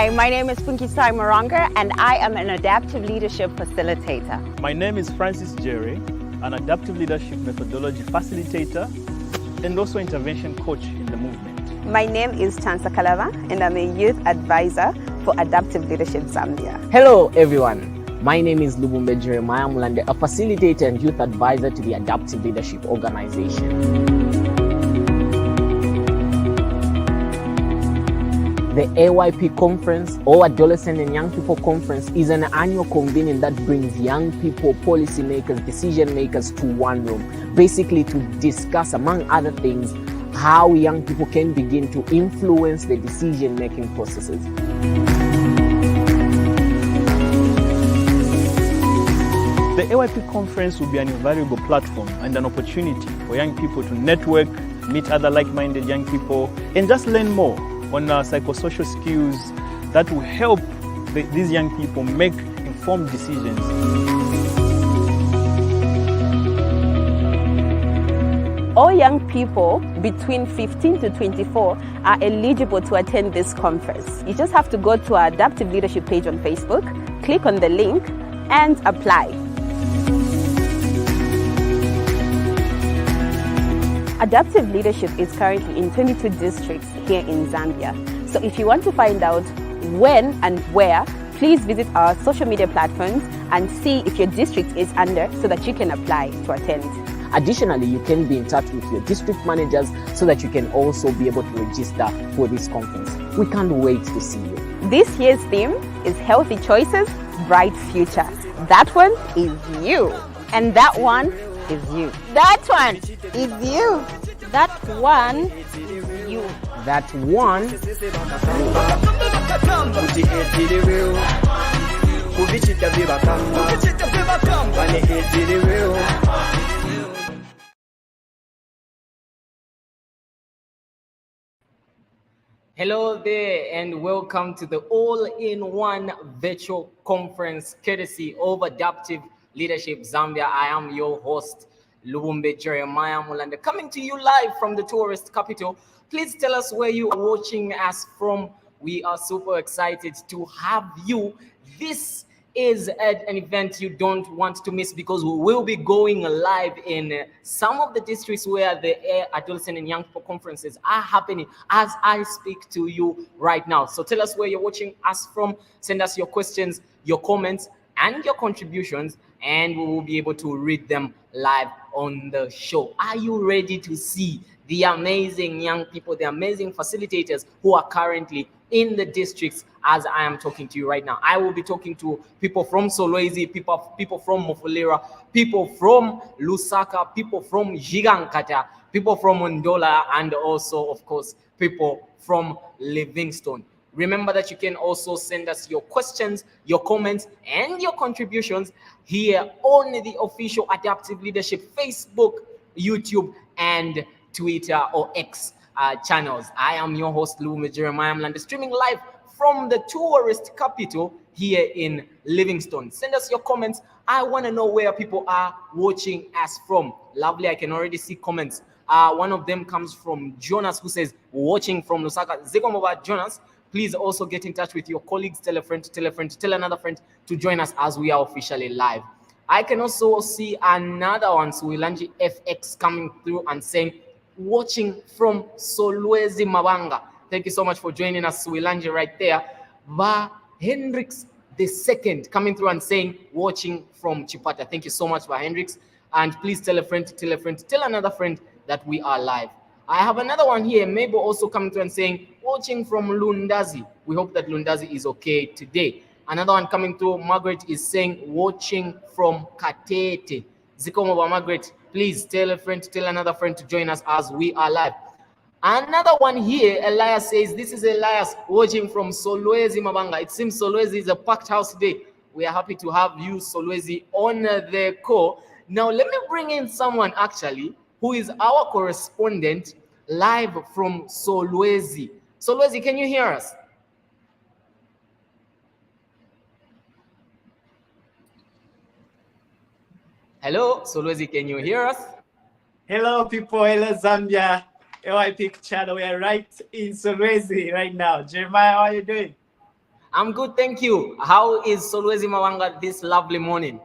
Hi, my name is Funkisai Moronga and I am an adaptive leadership facilitator. My name is Francis Jerry, an adaptive leadership methodology facilitator and also intervention coach in the movement. My name is Chansa Kalava and I'm a youth advisor for Adaptive Leadership Zambia. Hello everyone, my name is Lubumbe Jeremiah Mulande, a facilitator and youth advisor to the Adaptive Leadership Organization. The AYP Conference, or Adolescent and Young People Conference, is an annual convening that brings young people, policymakers, decision makers to one room, basically to discuss, among other things, how young people can begin to influence the decision-making processes. The AYP Conference will be an invaluable platform and an opportunity for young people to network, meet other like-minded young people, and just learn more on psychosocial skills that will help these young people make informed decisions. All young people between 15 to 24 are eligible to attend this conference. You just have to go to our Adaptive Leadership page on Facebook, click on the link, and apply. Adaptive Leadership is currently in 22 districts here in Zambia. So if you want to find out when and where, please visit our social media platforms and see if your district is under so that you can apply to attend. Additionally, you can be in touch with your district managers so that you can also be able to register for this conference. We can't wait to see you. This year's theme is Healthy Choices, Bright Future. That one is you. And that one is you. That one is you. That one is you. That one Hello there and welcome to the all-in-one virtual conference courtesy of Adaptive Leadership Zambia. I am your host, Lubumbe Jeremiah Mulande, coming to you live from the tourist capital. Please tell us where you are watching us from. We are super excited to have you. This is an event you don't want to miss because we will be going live in some of the districts where the Adolescent and Young People conferences are happening as I speak to you right now. So tell us where you're watching us from. Send us your questions, your comments, and your contributions, and we will be able to read them live on the show. Are you ready to see the amazing young people, the amazing facilitators who are currently in the districts as I am talking to you right now? I will be talking to people from Solwezi, people from Mufulira, people from Lusaka, people from Gigankata, people from Mondola, and also, of course, people from Livingstone. Remember that you can also send us your questions, your comments, and your contributions here on the official Adaptive Leadership Facebook, YouTube, and Twitter or X channels. I am your host, Lubumbe Jeremiah Mulande, streaming live from the tourist capital here in Livingstone. Send us your comments. I want to know where people are watching us from. Lovely, I can already see comments. One of them comes from Jonas, who says, watching from Lusaka. Zekomoba Jonas, please also get in touch with your colleagues, tell a friend, tell another friend to join us as we are officially live. I can also see another one, Suilanji FX, coming through and saying, watching from Solwezi Mabanga. Thank you so much for joining us, Suilanji, right there. Va Hendrix II coming through and saying, watching from Chipata. Thank you so much, Va Hendrix. And please tell a friend, tell another friend that we are live. I have another one here, Mabel, also coming through and saying, watching from Lundazi. We hope that Lundazi is okay today. Another one coming through, Margaret is saying, watching from Katete. Zikomoba Margaret, please tell a friend, tell another friend to join us as we are live. Another one here, Elias says, this is Elias watching from Solwezi Mabanga. It seems Solwezi is a packed house today. We are happy to have you, Solwezi, on the call. Now, let me bring in someone actually who is our correspondent live from Solwezi. Solwezi, can you hear us? Hello, Solwezi, can you hear us? Hello, people. Hello, Zambia. AYP channel. We are right in Solwezi right now. Jeremiah, how are you doing? I'm good, thank you. How is Solwezi Mawanga this lovely morning?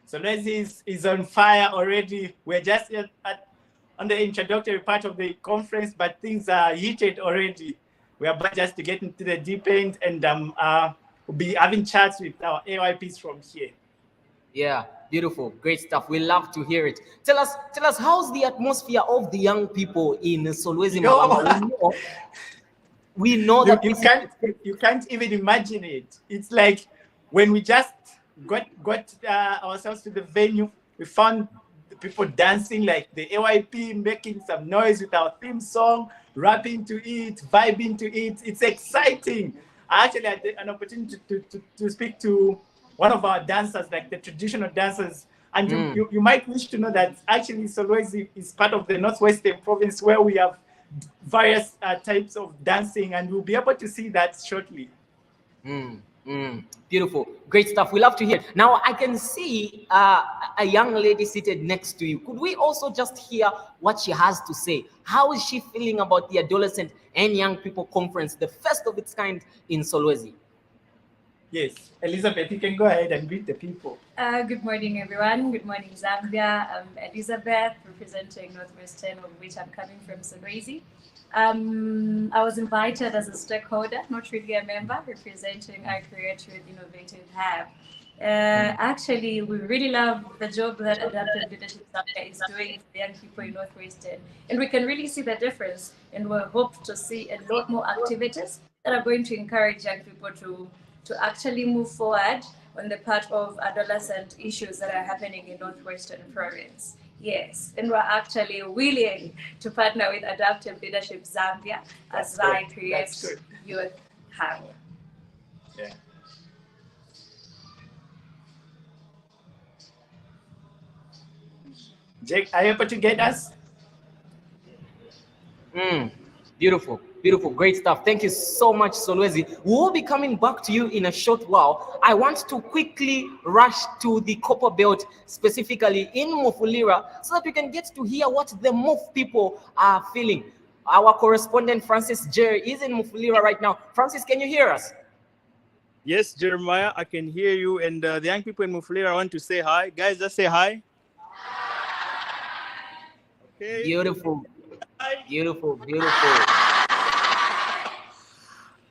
Solwezi is on fire already. We're just on the introductory part of the conference, but things are heated already. We are about just to get into the deep end, and we'll be having chats with our AYPs from here. Yeah, beautiful, great stuff. We love to hear it. Tell us, how's the atmosphere of the young people in Solwezi Mawanga? We know that you can't even imagine it. It's like when we just got ourselves to the venue, we found the people dancing, like the AYP making some noise with our theme song, rapping to it, vibing to it. It's exciting. I actually had an opportunity to speak to one of our dancers, like the traditional dancers. And you might wish to know that actually Solwezi is part of the Northwestern province, where we have various types of dancing, and we'll be able to see that shortly. Beautiful, great stuff. We love to hear. Now I can see a young lady seated next to you. Could we also just hear what she has to say? How is she feeling about the Adolescent and Young People Conference, the first of its kind in Solwezi? Yes, Elizabeth, you can go ahead and greet the people. Good morning, everyone. Good morning, Zambia. I'm Elizabeth, representing Northwestern, of which I'm coming from Solwezi. I was invited as a stakeholder, not really a member, representing our Creative Innovative Hub. Actually, we really love the job that Adaptive Leadership Zambia is doing for young people in Northwestern. And we can really see the difference, and we hope to see a lot more activities that are going to encourage young people to actually move forward on the part of adolescent issues that are happening in Northwestern Province. Yes, and we're actually willing to partner with Adaptive Leadership Zambia as I create youth hub. Yeah. Jake, are you able to get us? Beautiful, beautiful, great stuff. Thank you so much, Solwezi. We'll be coming back to you in a short while. I want to quickly rush to the Copper Belt, specifically in Mufulira, so that we can get to hear what the Muf people are feeling. Our correspondent, Francis Jerry, is in Mufulira right now. Francis, can you hear us? Yes, Jeremiah, I can hear you. And the young people in Mufulira want to say hi. Guys, just say hi. Okay. Beautiful. Beautiful.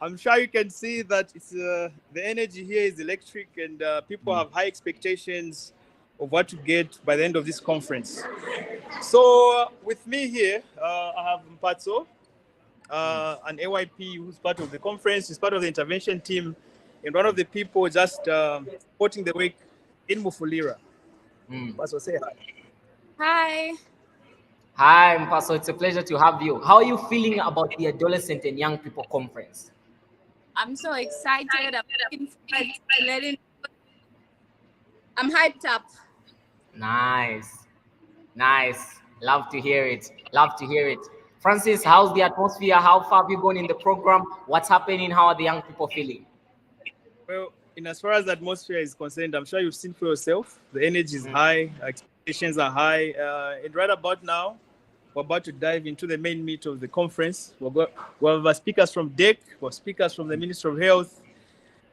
I'm sure you can see that it's the energy here is electric, and people have high expectations of what to get by the end of this conference. So with me here, I have Mpatso, an AYP who's part of the conference, he's part of the intervention team, and one of the people just supporting the work in Mufulira. Mpatso, say hi. Hi. Hi, Mpaso. It's a pleasure to have you. How are you feeling about the Adolescent and Young People Conference? I'm so excited. I'm looking forward to letting. I'm hyped up. Nice. Love to hear it. Francis, how's the atmosphere? How far have you gone in the program? What's happening? How are the young people feeling? Well, in as far as the atmosphere is concerned, I'm sure you've seen for yourself. The energy is high, expectations are high, and right about now, we're about to dive into the main meat of the conference. We'll have speakers from DEC, we'll have speakers from the Ministry of Health,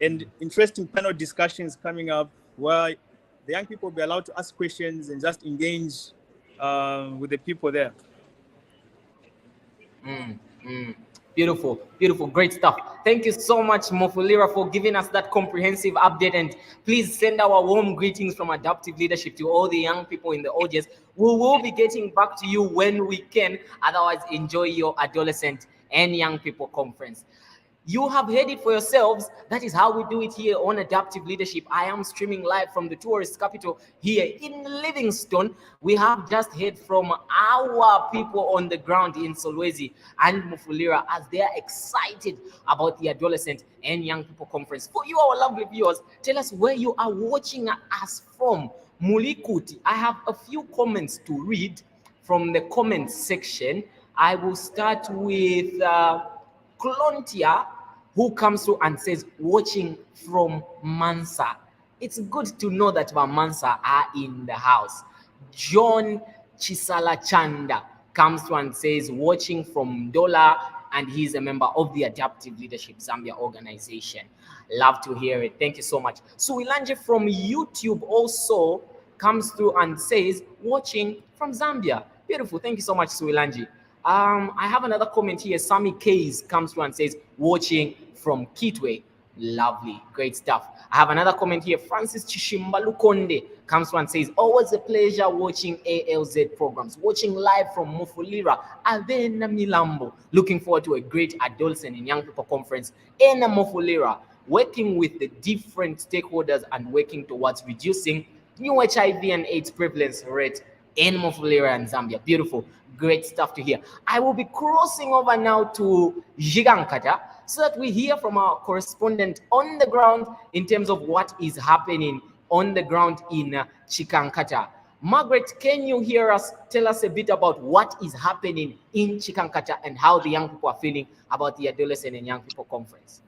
and interesting panel discussions coming up where the young people will be allowed to ask questions and just engage with the people there. Beautiful, great stuff. Thank you so much, Mufulira, for giving us that comprehensive update. And please send our warm greetings from Adaptive Leadership to all the young people in the audience. We will be getting back to you when we can. Otherwise, enjoy your Adolescent and Young People Conference. You have heard it for yourselves. That is how we do it here on Adaptive Leadership. I am streaming live from the tourist capital here in Livingstone. We have just heard from our people on the ground in Solwezi and Mufulira as they are excited about the Adolescent and Young People Conference. For you, our lovely viewers, tell us where you are watching us from. Mulikuti, I have a few comments to read from the comments section. I will start with Clontia, who comes through and says, watching from Mansa. It's good to know that Mansa are in the house. John Chisala Chanda comes through and says, watching from Dola and he's a member of the Adaptive Leadership Zambia organization. Love to hear it. Thank you so much. Suilanje from YouTube also comes through and says, watching from Zambia. Beautiful. Thank you so much, Suilanje. I have another comment here. Sami Kays comes through and says, watching from Kitwe. Lovely. Great stuff. I have another comment here. Francis Chishimbalukonde comes through and says, always a pleasure watching ALZ programs. Watching live from Mufulira, Avena Milambo. Looking forward to a great adolescent and young people conference in Mufulira. Working with the different stakeholders and working towards reducing new HIV and AIDS prevalence rate in Mufulira and Zambia. Beautiful. Great stuff to hear. I will be crossing over now to Chigankata so that we hear from our correspondent on the ground in terms of what is happening on the ground in Chigankata. Margaret, can you hear us? Tell us a bit about what is happening in Chigankata and how the young people are feeling about the Adolescent and Young People Conference.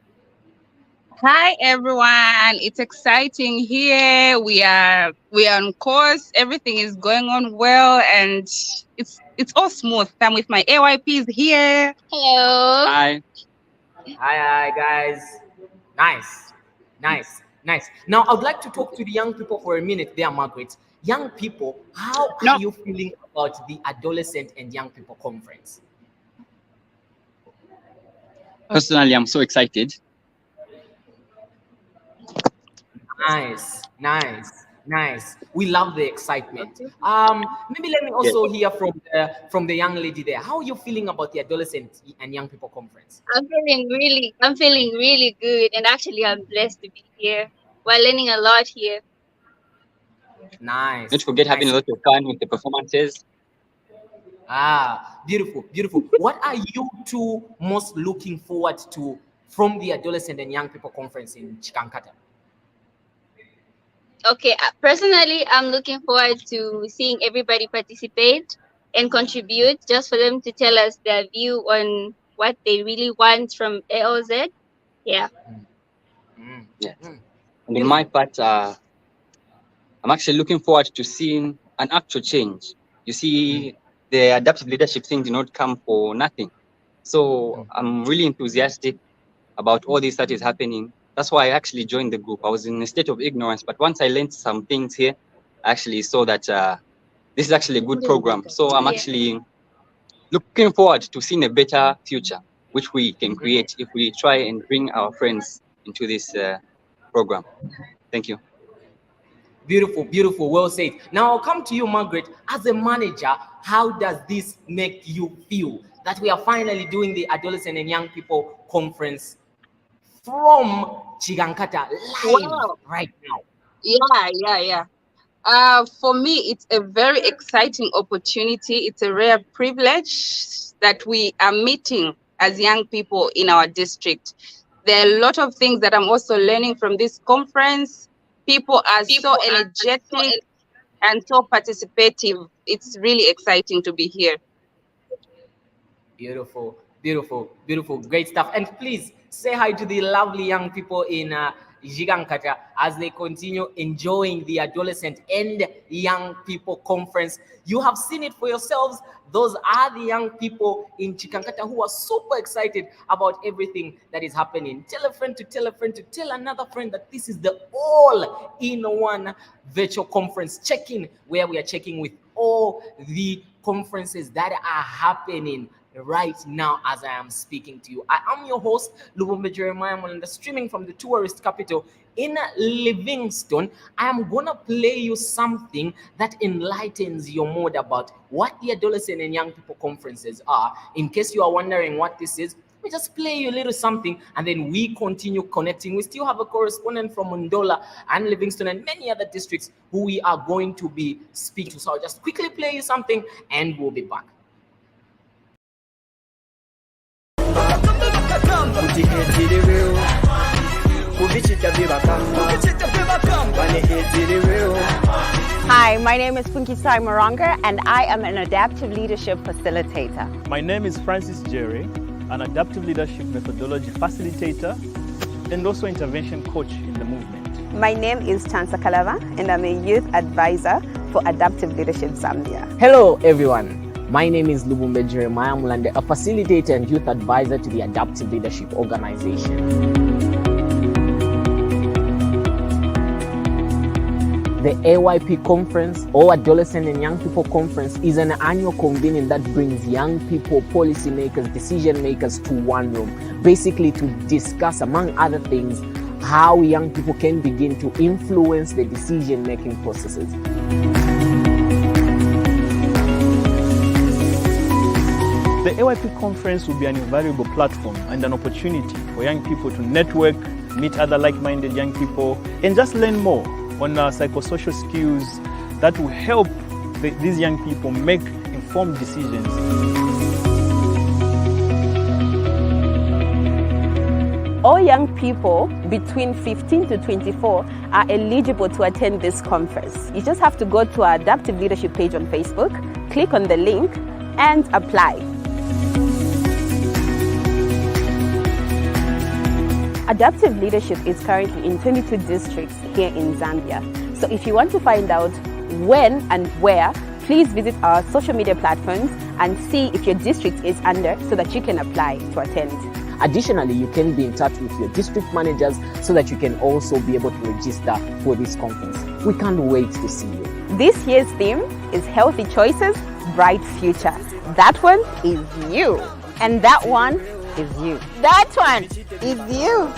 Hi everyone, it's exciting here. We are on course. Everything is going on well, and it's all smooth. I'm with my AYPs here. Hello. Hi. Hi guys. Nice. Now I'd like to talk to the young people for a minute there, Margaret. Young people, how are you feeling about the Adolescent and Young People Conference? Personally, I'm so excited. Nice. We love the excitement. Maybe let me also hear from the young lady there. How are you feeling about the Adolescent and Young People Conference? I'm feeling really good, and actually I'm blessed to be here. We're learning a lot here. Nice. Don't forget having a lot of fun with the performances. Beautiful. What are you two most looking forward to from the Adolescent and Young People Conference in Chigankata? Okay, personally, I'm looking forward to seeing everybody participate and contribute, just for them to tell us their view on what they really want from ALZ. Yeah. Yes. And in my part, I'm actually looking forward to seeing an actual change. You see, the adaptive leadership thing did not come for nothing. So I'm really enthusiastic about all this that is happening. That's why I actually joined the group. I was in a state of ignorance, but once I learned some things here, I actually saw that this is actually a good program. So I'm actually looking forward to seeing a better future, which we can create if we try and bring our friends into this program. Thank you. Beautiful. Well said. Now I'll come to you, Margaret. As a manager, how does this make you feel that we are finally doing the Adolescent and Young People Conference from Chigankata live right now? Yeah. For me, it's a very exciting opportunity. It's a rare privilege that we are meeting as young people in our district. There are a lot of things that I'm also learning from this conference. People are so energetic and so participative. It's really exciting to be here. Beautiful. Great stuff. And please say hi to the lovely young people in Chigankata as they continue enjoying the Adolescent and Young People Conference. You have seen it for yourselves. Those are the young people in Chigankata who are super excited about everything that is happening. Tell a friend to tell a friend to tell another friend that this is the all-in-one virtual conference check-in, where we are checking with all the conferences that are happening right now as I am speaking to you. I am your host, Lubumbe Jeremiah Molenda, streaming from the tourist capital in Livingstone. I am gonna play you something that enlightens your mood about what the Adolescent and Young People Conferences are. In case you are wondering what this is, we just play you a little something and then we continue connecting. We still have a correspondent from Ndola and Livingstone and many other districts who we are going to be speaking to. So I'll just quickly play you something and we'll be back. Hi, my name is Punkisai Moronga and I am an adaptive leadership facilitator. My name is Francis Jerry, an adaptive leadership methodology facilitator and also intervention coach in the movement. My name is Chansa Kalava and I'm a youth advisor for Adaptive Leadership Zambia. Hello everyone. My name is Lubumbe Jeremiah Mulande, a facilitator and youth advisor to the Adaptive Leadership Organization. The AYP Conference, or Adolescent and Young People Conference, is an annual convening that brings young people, policymakers, decision makers to one room, basically to discuss, among other things, how young people can begin to influence the decision-making processes. The AYP conference will be an invaluable platform and an opportunity for young people to network, meet other like-minded young people, and just learn more on psychosocial skills that will help these young people make informed decisions. All young people between 15 to 24 are eligible to attend this conference. You just have to go to our Adaptive Leadership page on Facebook, click on the link, and apply. Adaptive Leadership is currently in 22 districts here in Zambia. So if you want to find out when and where, please visit our social media platforms and see if your district is under so that you can apply to attend. Additionally, you can be in touch with your district managers so that you can also be able to register for this conference. We can't wait to see you. This year's theme is Healthy Choices, Bright Future. That one is you. And that one is you. That one is you.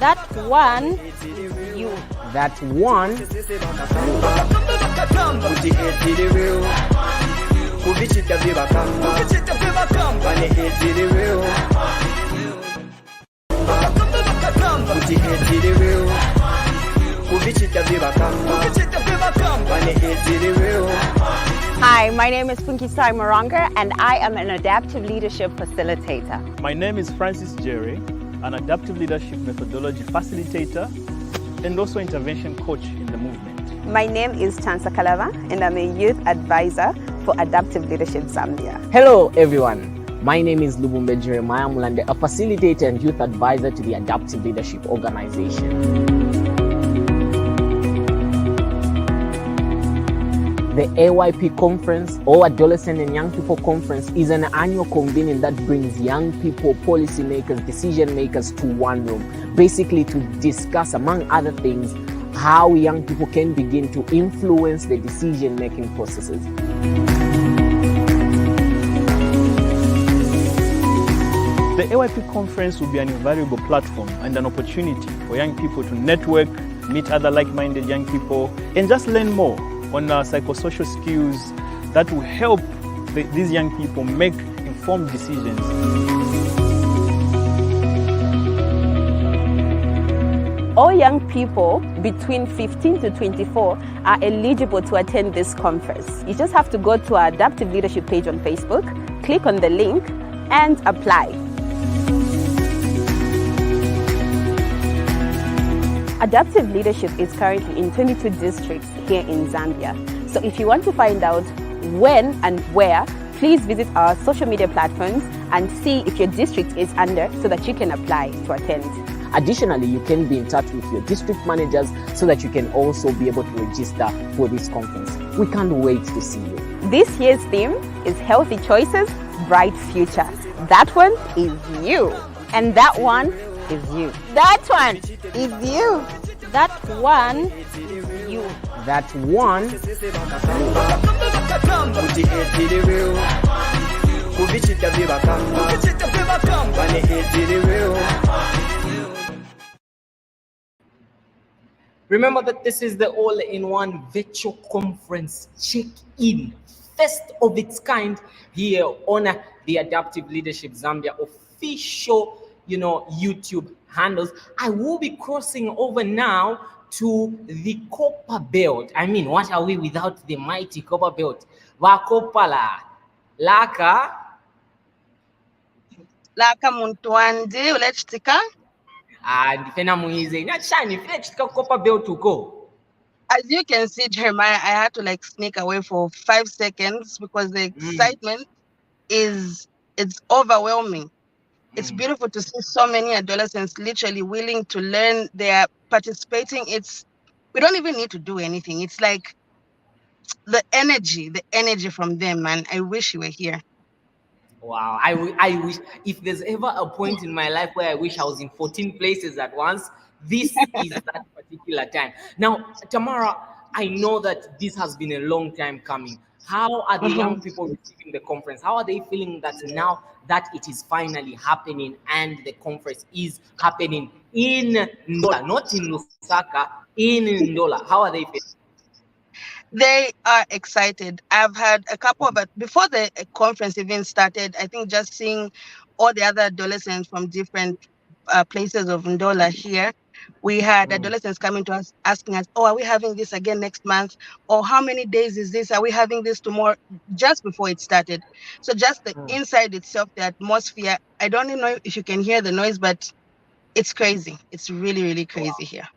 That one is you. That one. Hi, my name is Funky Sai Moranga and I am an Adaptive Leadership Facilitator. My name is Francis Jerry, an Adaptive Leadership Methodology Facilitator and also intervention coach in the movement. My name is Chansa Kalava and I'm a Youth Advisor for Adaptive Leadership Zambia. Hello everyone. My name is Lubumbe Jeremiah Mulande, a facilitator and youth advisor to the Adaptive Leadership Organization. The AYP Conference, or Adolescent and Young People Conference, is an annual convening that brings young people, policymakers, decision makers to one room, basically to discuss, among other things, how young people can begin to influence the decision-making processes. The AYP conference will be an invaluable platform and an opportunity for young people to network, meet other like-minded young people, and just learn more on psychosocial skills that will help these young people make informed decisions. All young people between 15 to 24 are eligible to attend this conference. You just have to go to our Adaptive Leadership page on Facebook, click on the link, and apply. Adaptive Leadership is currently in 22 districts here in Zambia. So if you want to find out when and where, please visit our social media platforms and see if your district is under so that you can apply to attend. Additionally, you can be in touch with your district managers so that you can also be able to register for this conference. We can't wait to see you. This year's theme is Healthy Choices, Bright Future. That one is you. And that one is you. That one is you. That one is you. That one. Remember that this is the all-in-one virtual conference check-in, first of its kind here on the Adaptive Leadership Zambia official, YouTube handles. I will be crossing over now to the Copper Belt. I mean, what are we without the mighty Copper Belt? Vakopala, Laka Muntu ulechitika. Ndifena muize. Nachani, flechitika Copper Belt to go. As you can see, Jeremiah, I had to sneak away for 5 seconds because the excitement it's overwhelming. It's beautiful to see so many adolescents literally willing to learn. They are participating. We don't even need to do anything. It's like the energy from them, man. I wish you were here. Wow, I wish, if there's ever a point in my life where I wish I was in 14 places at once, this is that particular time. Now, Tamara, I know that this has been a long time coming. How are the young people receiving the conference? How are they feeling that now that it is finally happening and the conference is happening in Ndola, not in Lusaka, in Ndola? How are they feeling? They are excited. I've had a couple of, before the conference even started, I think just seeing all the other adolescents from different places of Ndola here, we had adolescents coming to us asking us, oh, are we having this again next month? Or how many days is this? Are we having this tomorrow? Just before it started. So just the inside itself, the atmosphere, I don't even know if you can hear the noise, but it's crazy. It's really, really crazy here.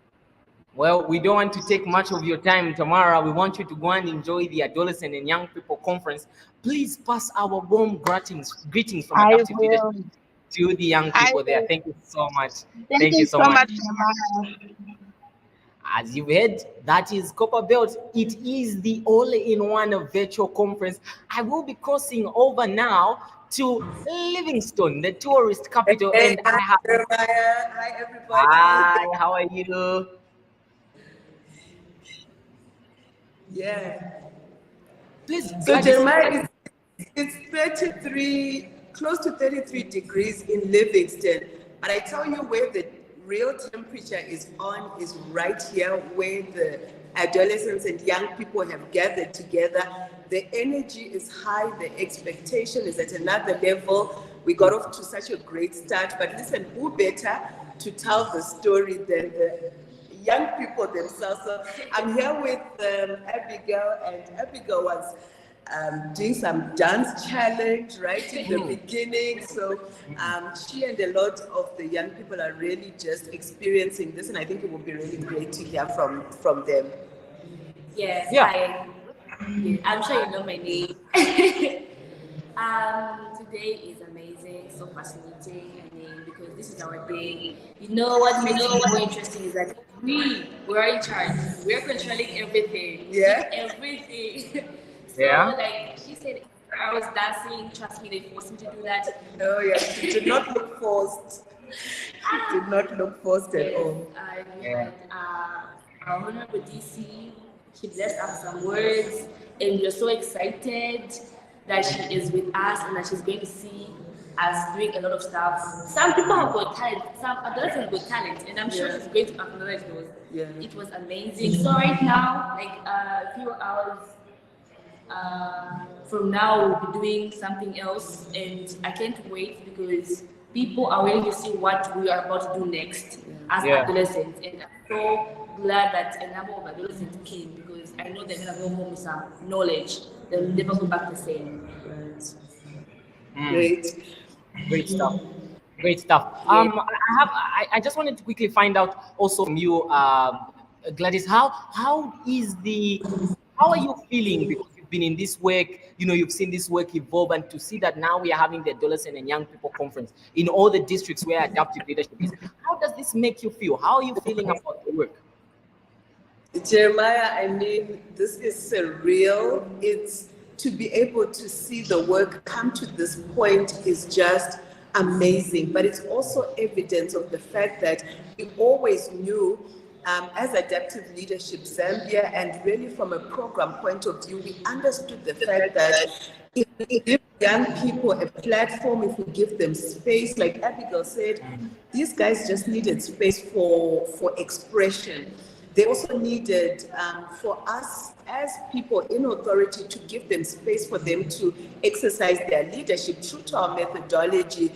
Well, we don't want to take much of your time, Tamara. We want you to go and enjoy the Adolescent and Young People Conference. Please pass our warm greetings from Adaptive Leadership to the young people there. Thank you so much. Thank you so much. As you've heard, that is Copper Belt. It is the all-in-one virtual conference. I will be crossing over now to Livingstone, the tourist capital. And I have... Hi, everybody. Hi, how are you? Yeah. Please. So Jeremiah, it's 33, close to 33 degrees in Livingstone. But I tell you where the real temperature is right here, where the adolescents and young people have gathered together. The energy is high, the expectation is at another level. We got off to such a great start, but listen, who better to tell the story than the young people themselves? So I'm here with Abigail, and Abigail was doing some dance challenge right in the beginning. So she and a lot of the young people are really just experiencing this, and I think it will be really great to hear from them. Yes, yeah. I'm sure you know my name. Today is amazing, so fascinating. I mean, because this is our day. You know what makes it more interesting is that we're in charge. We're controlling everything. Yeah. Everything. So, yeah. like she said, I was dancing. Trust me, they forced me to do that. Oh yeah, it did not look forced. It did not look forced at all. We had our Honorable DC. She blessed us some words, and we're so excited that she is with us and that she's going to see us doing a lot of stuff. Some people have got talent, some adolescents have got talent, and I'm sure she's going to acknowledge those. Yeah. It was amazing. So right now, like a few hours from now, we'll be doing something else, and I can't wait because people are waiting to see what we are about to do next as adolescents. And I'm so glad that a number of adolescents came because I know they're gonna go home with some knowledge. They'll never go back the same. Great stuff. Great stuff. I just wanted to quickly find out also from you, Gladys, how are you feeling? Because you've been in this work, you've seen this work evolve, and to see that now we are having the Adolescent and Young People Conference in all the districts where adaptive leadership is. How does this make you feel? How are you feeling about the work? Jeremiah, I mean, this is surreal. It's to be able to see the work come to this point is just amazing. But it's also evidence of the fact that we always knew as Adaptive Leadership Zambia, and really from a program point of view, we understood the fact that if we give young people a platform, if we give them space, like Abigail said, these guys just needed space for expression. They also needed for us as people in authority to give them space for them to exercise their leadership true to our methodology.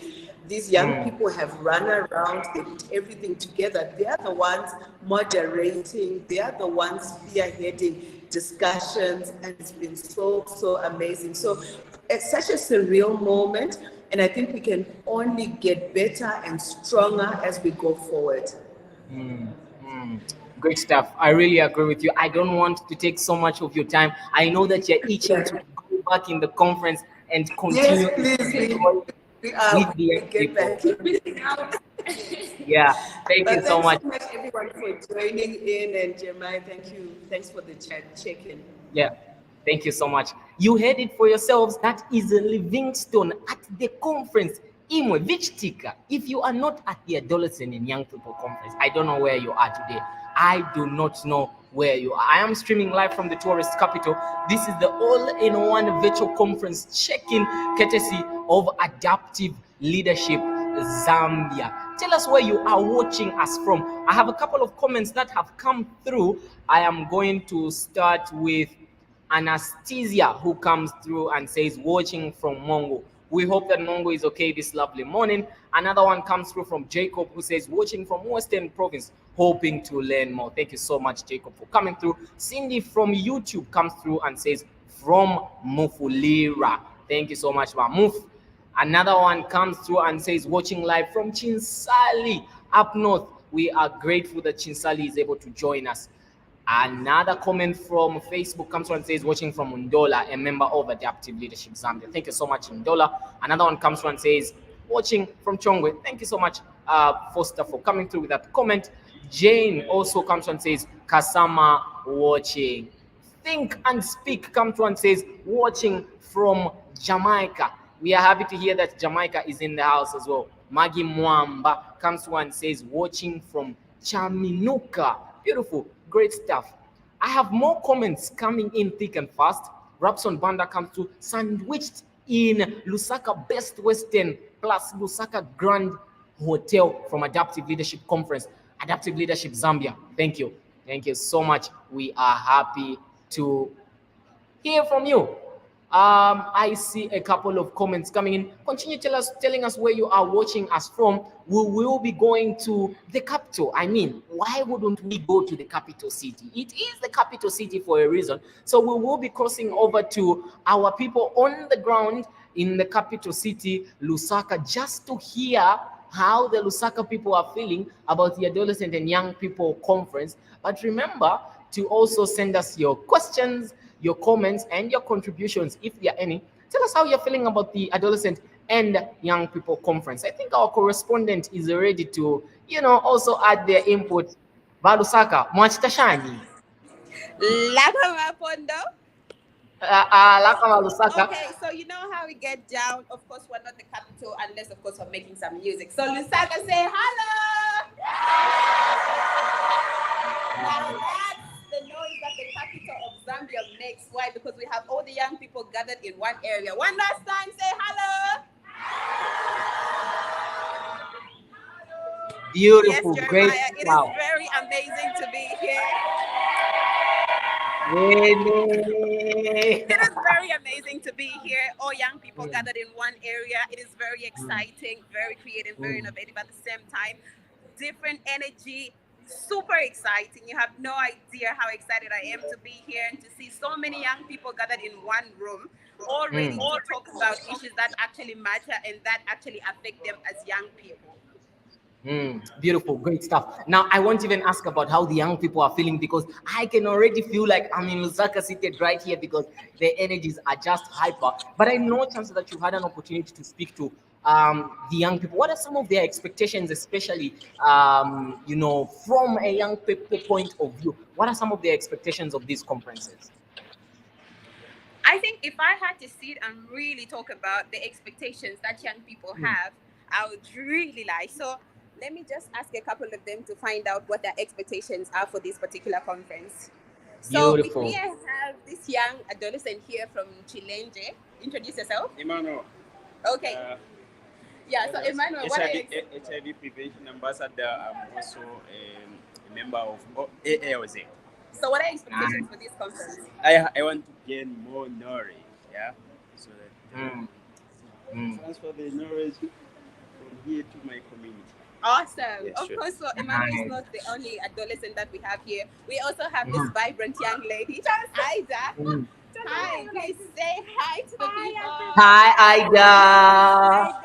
These young people have run around, they put everything together. They are the ones moderating, they are the ones spearheading discussions, and it's been so amazing. So it's such a surreal moment, and I think we can only get better and stronger as we go forward. Great stuff. I really agree with you. I don't want to take so much of your time. I know that you're itching to go back in the conference and continue. Yes, please. With the back. Yeah, thank you so much. Thanks so much, everyone, for joining in. And Jeremiah, thank you. Thanks for the check-in. Yeah, Thank you so much. You heard it for yourselves. That is a Livingstone at the conference. Imwe, Vichtika, if you are not at the Adolescent and Young People Conference, I don't know where you are today. I do not know where you are. I am streaming live from the tourist capital. This is the all-in-one virtual conference check-in courtesy of Adaptive Leadership Zambia. Tell us where you are watching us from. I have a couple of comments that have come through. I am going to start with Anastasia, who comes through and says, watching from Mongo. We hope that Mongo is okay this lovely morning. Another one comes through from Jacob, who says, watching from Western Province, hoping to learn more. Thank you so much, Jacob, for coming through. Cindy from YouTube comes through and says, from Mufulira. Thank you so much, Muf. Another one comes through and says, watching live from Chinsali up north. We are grateful that Chinsali is able to join us. Another comment from Facebook comes through and says, watching from Ndola, a member of Adaptive Leadership Zambia. Thank you so much, Ndola. Another one comes through and says, watching from Chongwe. Thank you so much, Foster, for coming through with that comment. Jane also comes through and says, Kasama watching. Think and Speak comes through and says, watching from Jamaica. We are happy to hear that Jamaica is in the house as well. Maggie Mwamba comes through and says, watching from Chaminuka. Beautiful. Great stuff. I have more comments coming in thick and fast. Rapson Banda comes to sandwiched in Lusaka Best Western plus Lusaka Grand Hotel from Adaptive Leadership Conference, Adaptive Leadership Zambia. Thank you. Thank you so much. We are happy to hear from you. I see a couple of comments coming in. Continue telling us where you are watching us from. We will be going to the capital. I mean, why wouldn't we go to the capital city? It is the capital city for a reason. So we will be crossing over to our people on the ground in the capital city, Lusaka, just to hear how the Lusaka people are feeling about the Adolescent and Young People Conference. But remember to also send us your questions, your comments, and your contributions, if there are any. Tell us how you're feeling about the Adolescent and Young People Conference. I think our correspondent is ready to, also add their input. Balusaka, Mwachitashani. Lakama Pondo. Lakama Lusaka. Okay, so you know how we get down. Of course, we're not the capital unless, of course, we're making some music. So Lusaka, say hello. Now that's the noise that the capital of Zambia makes. Why? Because we have all the young people gathered in one area. One last time, say hello. Beautiful, yes, great. It wow. is very amazing to be here. It is very amazing to be here. All young people gathered in one area. It is very exciting, very creative, very innovative at the same time. Different energy. Super exciting. You have no idea how excited I am to be here and to see so many young people gathered in one room, all ready to talk about issues that actually matter and that actually affect them as young people. Beautiful, great stuff. Now, I won't even ask about how the young people are feeling because I can already feel like I'm in Lusaka seated right here because the energies are just hyper. But I know, chances that you had an opportunity to speak to the young people. What are some of their expectations, especially, from a young people point of view? What are some of their expectations of these conferences? I think if I had to sit and really talk about the expectations that young people have, I would really like. So let me just ask a couple of them to find out what their expectations are for this particular conference. So Beautiful. with me, I have this young adolescent here from Chilenje. Introduce yourself. Emmanuel. Okay. So Emmanuel, what are you HIV Prevention Ambassador. I'm also a member of ALZ. So what are your expectations for this conference? I want to gain more knowledge, so that transfer the knowledge from here to my community. Awesome. Yes, of sure. course, so Emmanuel is not the only adolescent that we have here. We also have this vibrant young lady, Ida. Hi, please say hi to the people. Hi, Ida.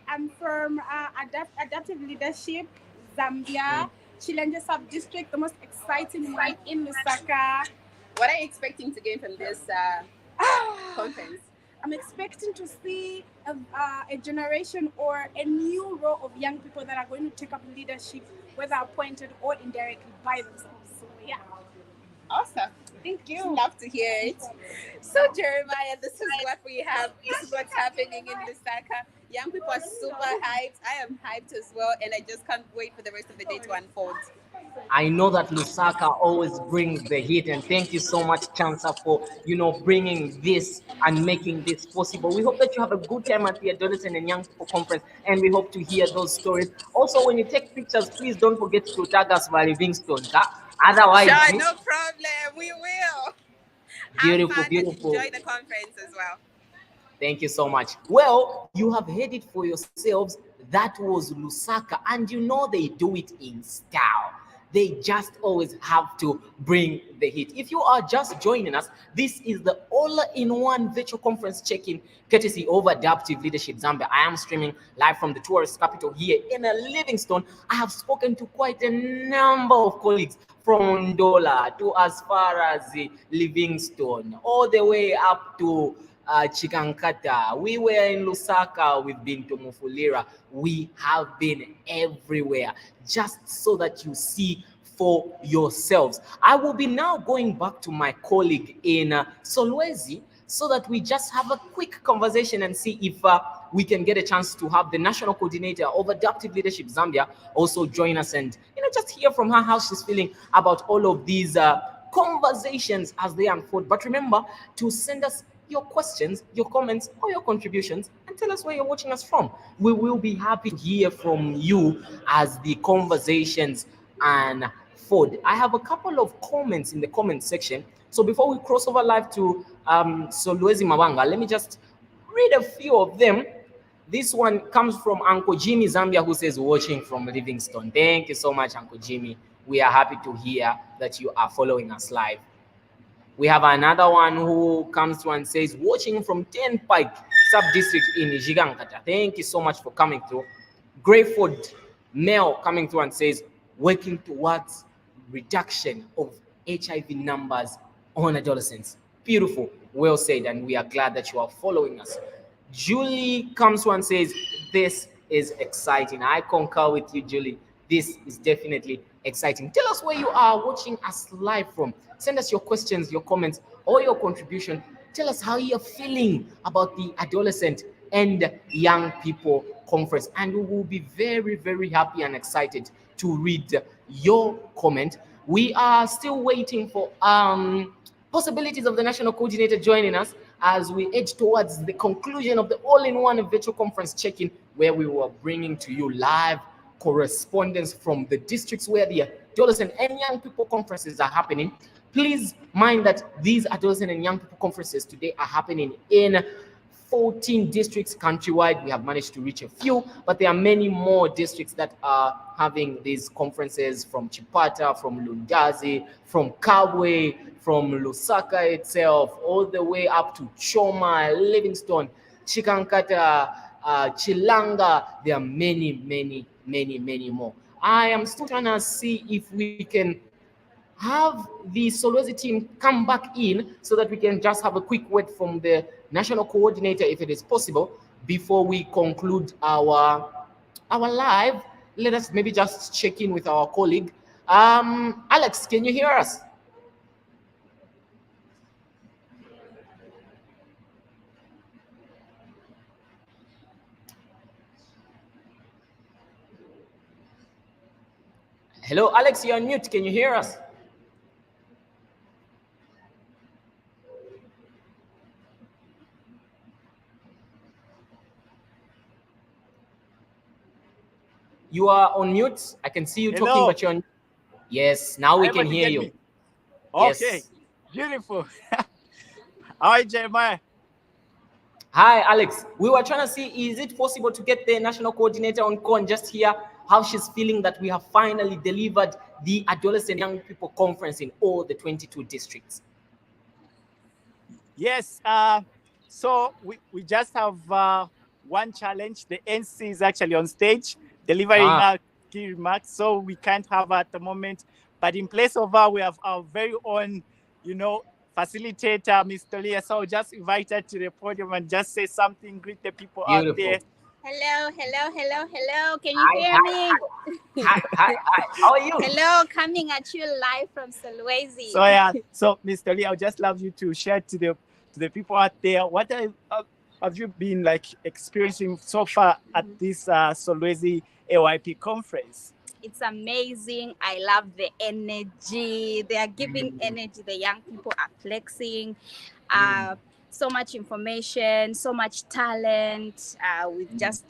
I'm from Adaptive Leadership Zambia, Chilenje Sub-District, the most exciting one in Lusaka. What are you expecting to gain from this conference? I'm expecting to see a generation or a new row of young people that are going to take up leadership, whether appointed or indirectly by themselves. So, yeah. Awesome. Thank you. Love to hear it. So Jeremiah, this is what we have. This is what's happening in Lusaka. Young people are super hyped. I am hyped as well, and I just can't wait for the rest of the day to unfold. I know that Lusaka always brings the heat, and thank you so much, Chansa, for bringing this and making this possible. We hope that you have a good time at the Adolescent and Young People Conference, and we hope to hear those stories. Also, when you take pictures, please don't forget to tag us by Livingstone. Otherwise, Sure, no problem. We will. beautiful, Have fun beautiful. and enjoy the conference as well. Thank you so much. Well, you have heard it for yourselves. That was Lusaka, and they do it in style. They just always have to bring the heat. If you are just joining us, this is the all-in-one virtual conference check-in, courtesy of Adaptive Leadership Zambia. I am streaming live from the tourist capital here in Livingstone. I have spoken to quite a number of colleagues from Ndola to as far as Livingstone, all the way up to Chikankata. We were in Lusaka, we've been to Mufulira. We have been everywhere, just so that you see for yourselves. I will be now going back to my colleague in Solwezi, so that we just have a quick conversation and see if we can get a chance to have the national coordinator of Adaptive Leadership Zambia also join us, and just hear from her how she's feeling about all of these conversations as they unfold. But remember to send us your questions, your comments, or your contributions, and tell us where you're watching us from. We will be happy to hear from you as the conversations unfold. I have a couple of comments in the comment section. So before we cross over live to Solwezi Mawanga, let me just read a few of them. This one comes from Uncle Jimmy Zambia, who says, watching from Livingstone. Thank you so much, Uncle Jimmy. We are happy to hear that you are following us live. We have another one who comes through and says, watching from Turnpike Sub-District in Jigankata. Thank you so much for coming through. Greyford Mel coming through and says, working towards reduction of HIV numbers on adolescents. Beautiful. Well said, and we are glad that you are following us. Julie comes through and says, this is exciting. I concur with you, Julie. This is definitely exciting. Tell us where you are watching us live from. Send us your questions, your comments, or your contribution. Tell us how you're feeling about the Adolescent and Young People Conference. And we will be very, very happy and excited to read your comment. We are still waiting for possibilities of the national coordinator joining us as we edge towards the conclusion of the all-in-one virtual conference check-in, where we were bringing to you live correspondence from the districts where the Adolescent and Young People Conferences are happening. Please mind that these Adolescent and Young People Conferences today are happening in 14 districts countrywide. We have managed to reach a few, but there are many more districts that are having these conferences, from Chipata, from Lundazi, from Kabwe, from Lusaka itself, all the way up to Choma, Livingstone, Chikankata, Chilanga. There are many, many, many, many more. I am still trying to see if we can have the Solwezi team come back in so that we can just have a quick word from the national coordinator, if it is possible, before we conclude our live. Let us maybe just check in with our colleague. Alex, can you hear us? Hello, Alex, you're on mute. Can you hear us? You are on mute. I can see you talking, but you're on. Yes, now we can hear you. Okay, Yes. beautiful. Hi, Jeremiah. Hi, Alex. We were trying to see, is it possible to get the national coordinator on call and just hear how she's feeling that we have finally delivered the Adolescent Young People Conference in all the 22 districts? Yes, so we just have one challenge. The NC is actually on stage delivering our key remarks, so we can't have her at the moment. But in place of her, we have our very own, facilitator, Ms. Tolia. So I'll just invite her to the podium and just say something, greet the people out there. Hello. Can you hear me? Hi. How are you? Hello, coming at you live from Solwezi. So yeah, so Mr. Lee, I would just love you to share to the people out there what have you been like experiencing so far at this Solwezi AYP conference? It's amazing. I love the energy. They are giving energy. The young people are flexing. So much information, so much talent. We've just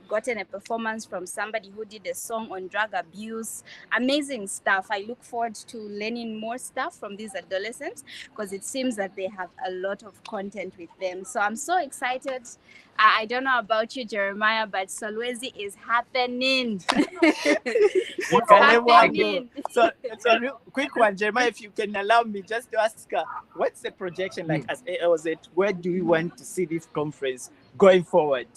gotten a performance from somebody who did a song on drug abuse. Amazing stuff. I look forward to learning more stuff from these adolescents because it seems that they have a lot of content with them. So I'm so excited. I don't know about you, Jeremiah, but Solwezi is happening. It's happening. So real quick one, Jeremiah, if you can allow me just to ask her, what's the projection like as AOZ? Where do we want to see this conference going forward?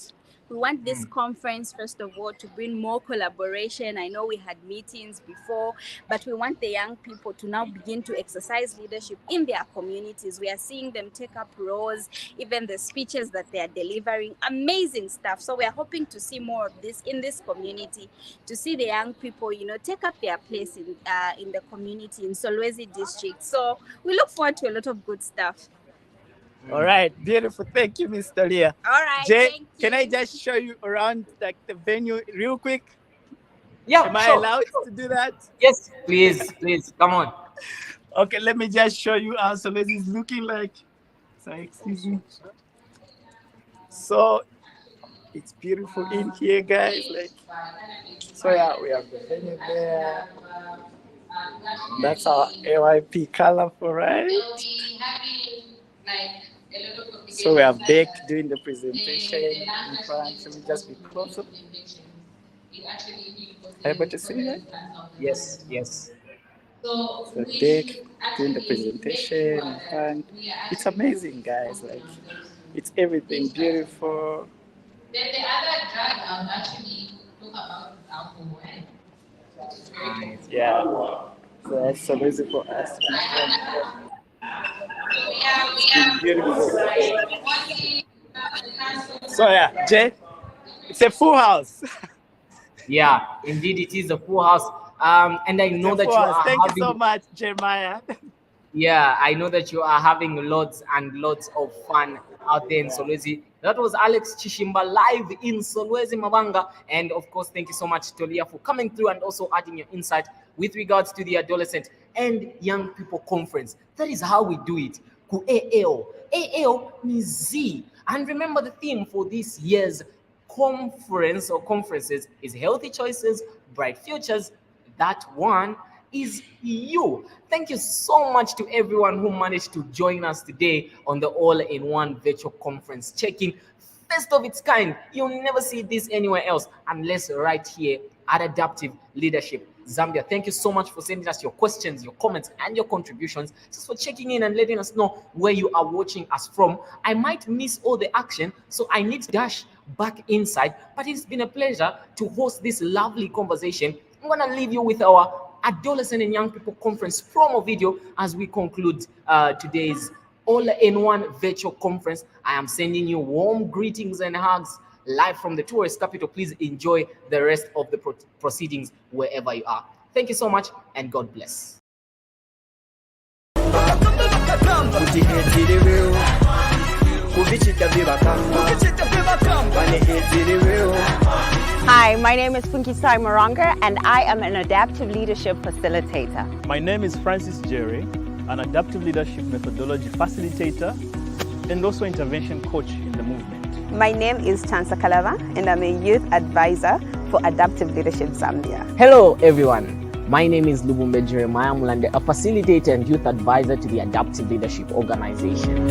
We want this conference, first of all, to bring more collaboration. I know we had meetings before, but we want the young people to now begin to exercise leadership in their communities. We are seeing them take up roles, even the speeches that they are delivering, amazing stuff. So we are hoping to see more of this in this community, to see the young people, take up their place in the community in Solwezi district. So we look forward to a lot of good stuff. All right, beautiful. Thank you, Mr. Leah. All right, Jay, can I just show you around like the venue real quick? Yeah, Am I sure. allowed to do that? Yes, please, come on. Okay, let me just show you how Solwezi is looking like. So excuse me. So it's beautiful in here, guys. So yeah, we have the venue there. That's our AYP colorful, right? So we have Beck doing the presentation in front. Should we just be closer? Able to see that? Yes. So Beck doing the presentation in front. It's amazing, guys. It's everything beautiful. Then the other drug actually talk about alcohol. Yeah. So that's so easy for us. It's beautiful. So yeah, Jay, it's a full house. Yeah, indeed it is a full house. And I know that you are Thank having, you so much, Jeremiah. Yeah, I know that you are having lots and lots of fun out there in Solwezi. That was Alex Chishimba live in Solwezi Mabanga. And of course, thank you so much, Tolia, for coming through and also adding your insight with regards to the Adolescent and Young People Conference. That is how we do it. Ku AL. AL means Z. And remember the theme for this year's conference or conferences is Healthy Choices, Bright Futures. That one is you. Thank you so much to everyone who managed to join us today on the all-in-one virtual conference, checking first of its kind. You'll never see this anywhere else unless right here at Adaptive Leadership Zambia. Thank you so much for sending us your questions, your comments, and your contributions. Just for checking in and letting us know where you are watching us from. I might miss all the action, so I need to dash back inside, but it's been a pleasure to host this lovely conversation. I'm going to leave you with our Adolescent and Young People Conference promo video as we conclude today's all-in-one virtual conference. I am sending you warm greetings and hugs live from the tourist capital. Please enjoy the rest of the proceedings wherever you are. Thank you so much and God bless. Hi, my name is Funky Sai Moronga and I am an Adaptive Leadership Facilitator. My name is Francis Jerry, an Adaptive Leadership Methodology Facilitator and also intervention coach in the movement. My name is Chansa Kalava and I'm a Youth Advisor for Adaptive Leadership Zambia. Hello everyone. My name is Lubumbe Jeremiah Mulande, a facilitator and youth advisor to the Adaptive Leadership Organization.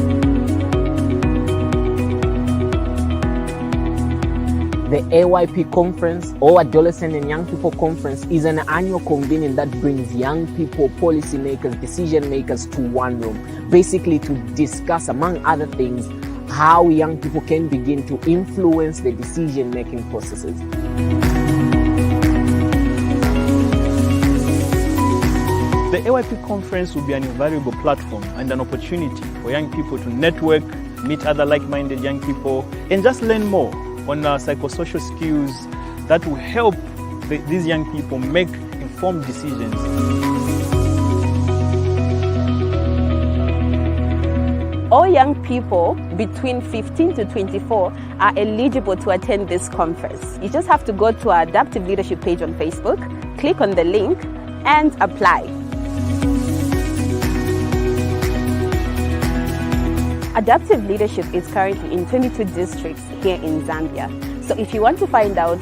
The AYP Conference, or Adolescent and Young People Conference, is an annual convening that brings young people, policymakers, decision makers to one room, basically to discuss, among other things, how young people can begin to influence the decision-making processes. The AYP Conference will be an invaluable platform and an opportunity for young people to network, meet other like-minded young people, and just learn more on psychosocial skills that will help these young people make informed decisions. All young people between 15 to 24 are eligible to attend this conference. You just have to go to our Adaptive Leadership page on Facebook, click on the link, and apply. Adaptive Leadership is currently in 22 districts here in Zambia. So if you want to find out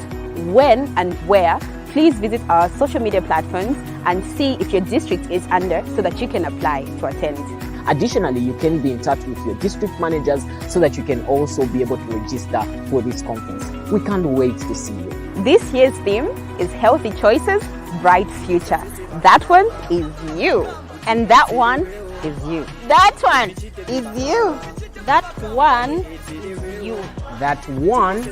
when and where, please visit our social media platforms and see if your district is under so that you can apply to attend. Additionally, you can be in touch with your district managers so that you can also be able to register for this conference. We can't wait to see you. This year's theme is Healthy Choices, Bright Future. That one is you. And that one is you. That one is you. That one is you. That one.